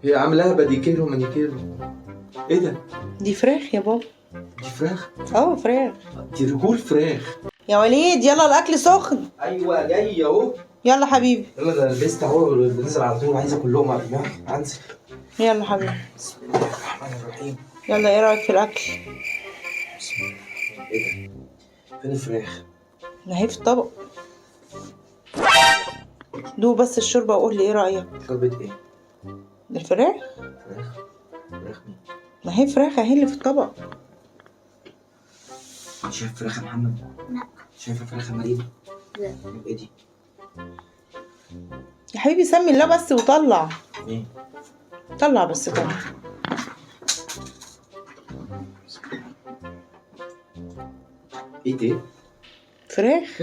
هي عاملاها باديكير ومانيكير. ايه ده؟ دي فراخ يا بابا. دي فراخ؟ اه فراخ. دي رجول فراخ. يا وليد يلا الاكل سخن. ايوه جاي اهو. يلا حبيبي. يلا ده لبست اهو بنزل على طول، عايز اكل لقمه قبل ما انزل. يلا حبيبي. بسم الله الرحمن الرحيم. يلا ايه رايك في الاكل؟ بسم الله الرحمن الرحيم. ايه ده؟ فين الفراخ؟ ما هي في الطبق. دوق بس الشوربه وقول لي ايه رايك. شوربه ايه؟ الفراخ. فراخ؟ فراخ مين؟ ما هي فراخ اهي اللي في الطبق. شايف فراخ يا محمد؟ لا. شايفه فراخ يا مريم؟ لا. ايه دي؟ يا حبيبي سمي الله بس وطلع. ايه؟ طلع بس طلع. ايه دي؟ فراخ.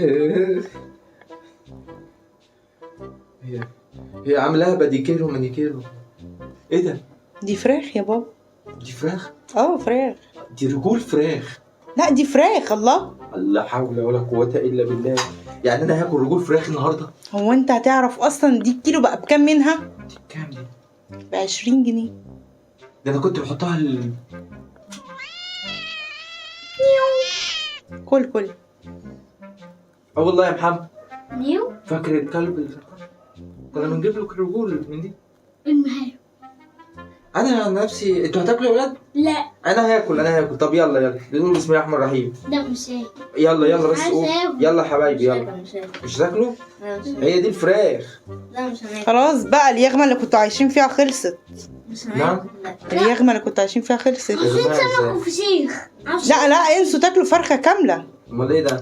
هي عاملاها باديكير ومانيكير. ايه ده؟ دي فراخ يا بابا. دي فراخ؟ اه فراخ. دي رجول فراخ. لا دي فراخ. الله. لا حول ولا قوة الا بالله. يعني انا هاكل رجول فراخ النهارده؟ هو انت هتعرف اصلا دي الكيلو بقى بكام منها؟ دي بكام دي؟ ب20 جنيه. ده انا كنت بحطها كل اه والله يا محمد. نيو. فاكر الكلب اللي كنا بنجيب له رجول من دي؟ المهم. انا عن نفسي، انتوا هتاكلوا يا ولاد؟ لا. انا هاكل. طب يلا نقول بسم الله الرحمن الرحيم. ده مش هيك. يلا بس قول. يلا يا حبايبي يلا. مش هيك. مش هتاكلوا؟ لا مش هيك. هي دي الفراخ. لا مش هيك. خلاص بقى اليغمه اللي كنتوا عايشين فيها خلصت. مش هيك. نعم؟ لا. اليغمه اللي كنتوا عايشين فيها خلصت. عاوزين سمك وفسيخ. لا انسوا تاكلوا فرخه كامله. امال ايه ده؟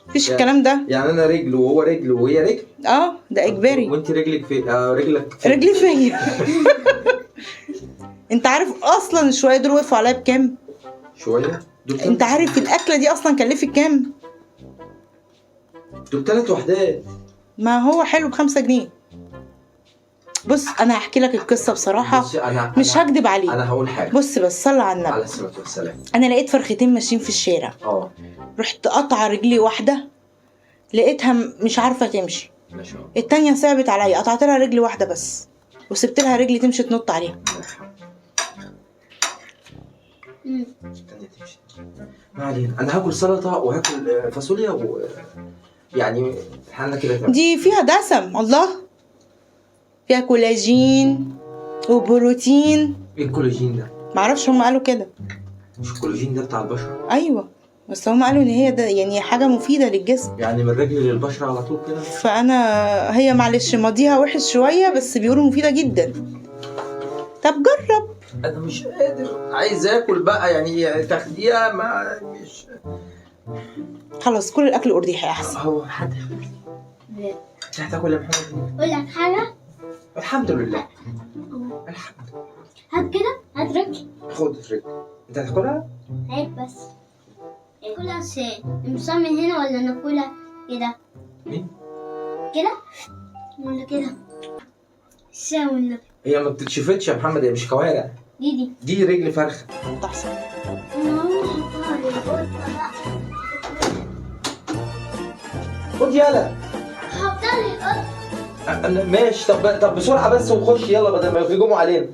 مفيش الكلام ده. يعني انا رجل وهو رجل وهي رجل؟ اه ده اجباري. وانت رجلك في رجلك في رجلي فيا. انت عارف اصلا الشويه دول وقفوا عليا بكام؟ شويه؟ دول انت عارف الاكله دي اصلا كلفت كام؟ دول 3 وحدات. ما هو حلو ب5 جنيه. بص انا هحكي لك القصه بصراحه. بصي مش هكدب عليك. انا هقول حاجه. بص بس صلى على على النبي. الصلاه والسلام. انا لقيت فرختين ماشيين في الشارع. رحت قطع رجلي واحده، لقيتها مش عارفه تمشي. ما شاء الله. التانية صعبت عليا، قطعت لها رجل واحده بس وسبت لها رجلي تمشي تنط عليها. التانية تمشي. ما علينا، انا هاكل سلطه وهاكل فاصوليا يعني حالنا كده تمام. دي فيها دسم. الله. فيها كولاجين وبروتين. ايه الكولاجين ده؟ معرفش هم قالوا كده. مش الكولاجين ده بتاع البشره؟ ايوه بس هم قالوا ان هي ده يعني حاجه مفيده للجسم. يعني من الرجل للبشره على طول كده؟ فانا هي معلش ماضيها وحش شويه بس بيقولوا مفيده جدا. طب جرب. انا مش قادر، عايز اكل بقى يعني تاخديها ما مش. خلاص كل الاكل ارديحي احسن. هو حد انت هتاكل يا محمد؟ اقول لك حاجه. الحمد لله. الحمد لله. هات كده. هات رجل. خد الرجل. انت هتاكلها؟ هات بس. ناكلها ازاي؟ نمسها من هنا ولا ناكلها كده؟ مين؟ كده ولا كده؟ ازاي ولا هي ما بتتشفتش يا محمد، هي مش كوارع. دي رجل فرخه. تحسن. خد يلا. حطها لي القط. ماشي. طب بسرعه بس وخش يلا بدل ما يهجموا علينا.